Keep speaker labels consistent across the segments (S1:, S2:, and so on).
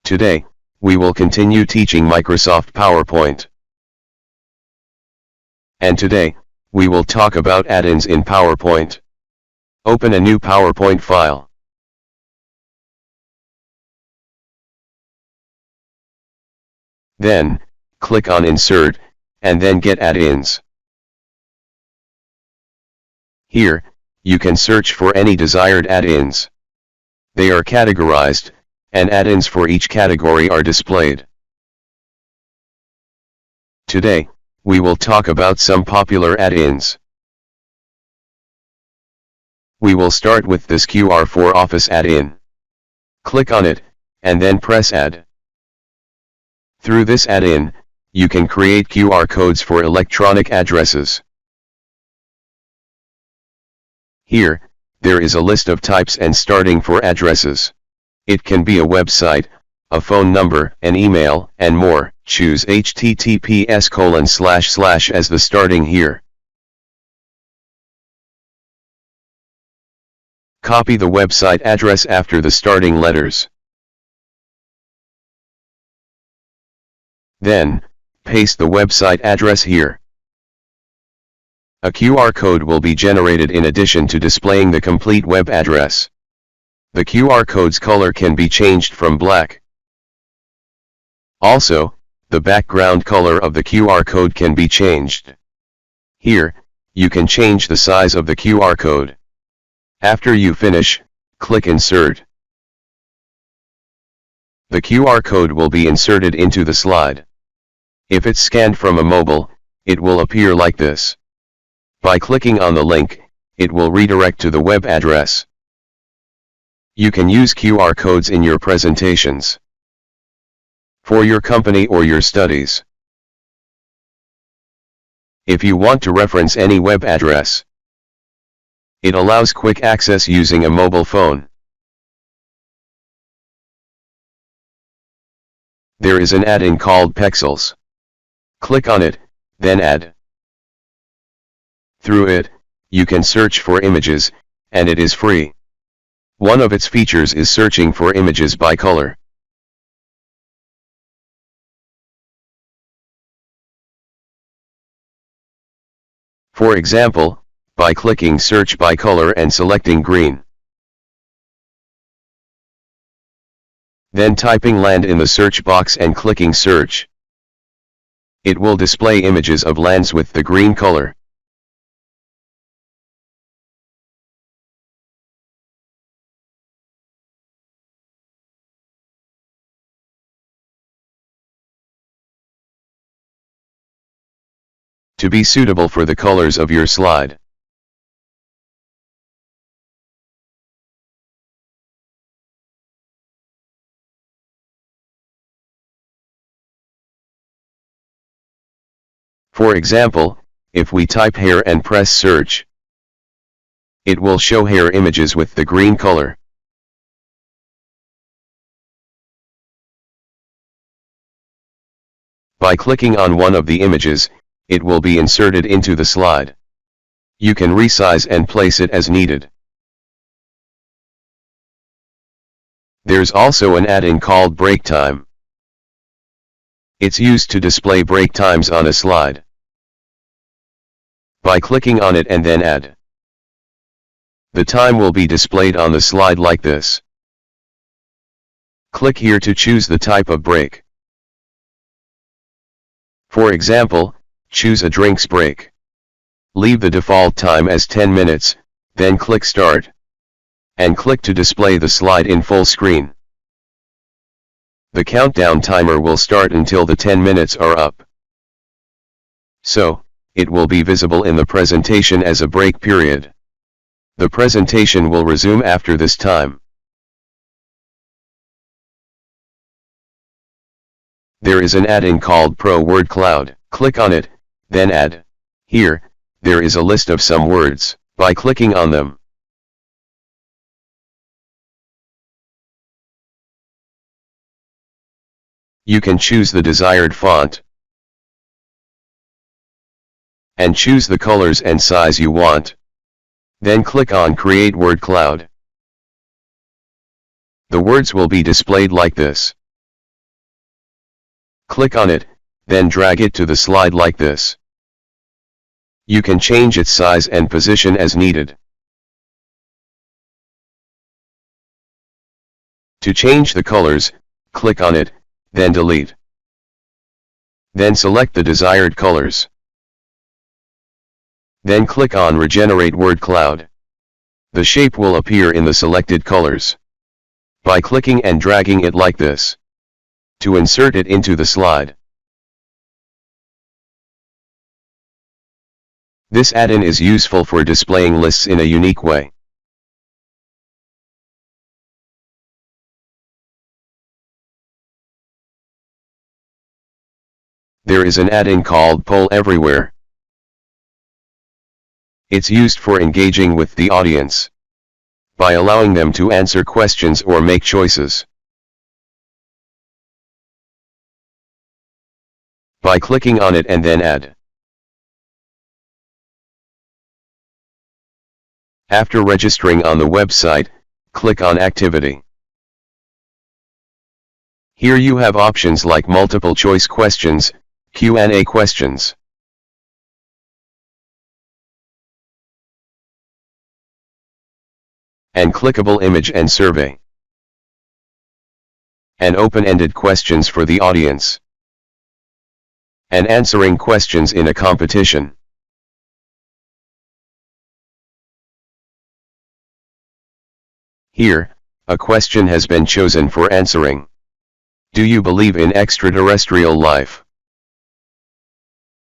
S1: Today, we will continue teaching Microsoft PowerPoint. And today, we will talk about add-ins in PowerPoint. Open a new PowerPoint file. Then, click on Insert, and then Get Add-ins. Here, you can search for any desired add-ins. They are categorized, and add-ins for each category are displayed. Today, we will talk about some popular add-ins. We will start with this QR for Office add-in. Click on it, and then press Add. Through this add-in, you can create QR codes for electronic addresses. Here, there is a list of types and starting for addresses. It can be a website, a phone number, an email, and more. Choose https:// as the starting here. Copy the website address after the starting letters. Then, paste the website address here. A QR code will be generated in addition to displaying the complete web address. The QR code's color can be changed from black. Also, the background color of the QR code can be changed. Here, you can change the size of the QR code. After you finish, click Insert. The QR code will be inserted into the slide. If it's scanned from a mobile, it will appear like this. By clicking on the link, it will redirect to the web address. You can use QR codes in your presentations, for your company or your studies. If you want to reference any web address, it allows quick access using a mobile phone. There is an add-in called Pexels. Click on it, then Add. Through it, you can search for images, and it is free. One of its features is searching for images by color. For example, by clicking Search by color and selecting green. Then typing land in the search box and clicking Search. It will display images of lands with the green color. To be suitable for the colors of your slide. For example, if we type hair and press search, it will show hair images with the green color. By clicking on one of the images, it will be inserted into the slide. You can resize and place it as needed. There's also an add-in called Break Time. It's used to display break times on a slide. By clicking on it and then Add, the time will be displayed on the slide like this. Click here to choose the type of break. For example, choose a drinks break. Leave the default time as 10 minutes, then click Start. And click to display the slide in full screen. The countdown timer will start until the 10 minutes are up. So, it will be visible in the presentation as a break period. The presentation will resume after this time. There is an add-in called Pro Word Cloud. Click on it, then Add. Here, there is a list of some words. By clicking on them, you can choose the desired font, and choose the colors and size you want. Then click on Create Word Cloud. The words will be displayed like this. Click on it, then drag it to the slide like this. You can change its size and position as needed. To change the colors, click on it, then delete. Then select the desired colors. Then click on Regenerate Word Cloud. The shape will appear in the selected colors. By clicking and dragging it like this. To insert it into the slide. This add-in is useful for displaying lists in a unique way. There is an add-in called Poll Everywhere. It's used for engaging with the audience, by allowing them to answer questions or make choices. By clicking on it and then add. After registering on the website, click on Activity. Here you have options like multiple choice questions, Q&A questions, and clickable image and survey, and open-ended questions for the audience, and answering questions in a competition. Here, a question has been chosen for answering. Do you believe in extraterrestrial life?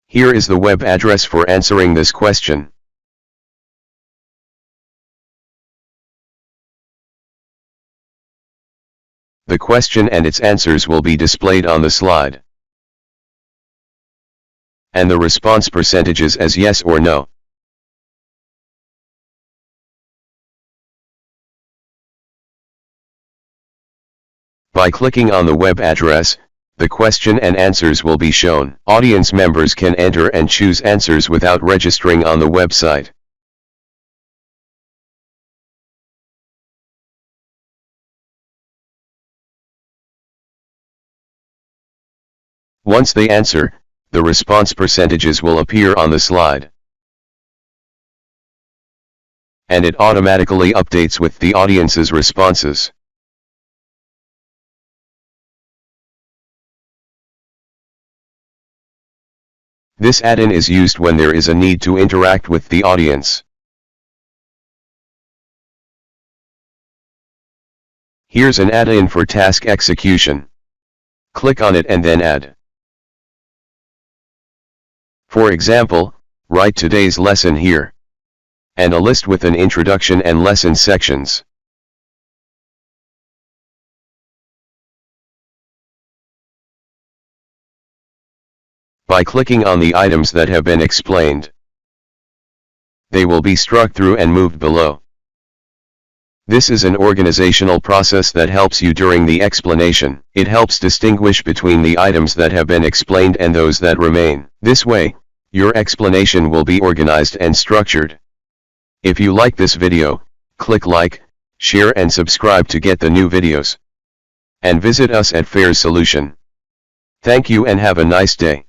S1: Here is the web address for answering this question. The question and its answers will be displayed on the slide. And the response percentages as yes or no. By clicking on the web address, the question and answers will be shown. Audience members can enter and choose answers without registering on the website. Once they answer, the response percentages will appear on the slide. And it automatically updates with the audience's responses. This add-in is used when there is a need to interact with the audience. Here's an add-in for task execution. Click on it and then add. For example, write today's lesson here. And a list with an introduction and lesson sections. By clicking on the items that have been explained, they will be struck through and moved below. This is an organizational process that helps you during the explanation. It helps distinguish between the items that have been explained and those that remain. This way, your explanation will be organized and structured. If you like this video, click like, share and subscribe to get the new videos. And visit us at FAIRS Solution. Thank you and have a nice day.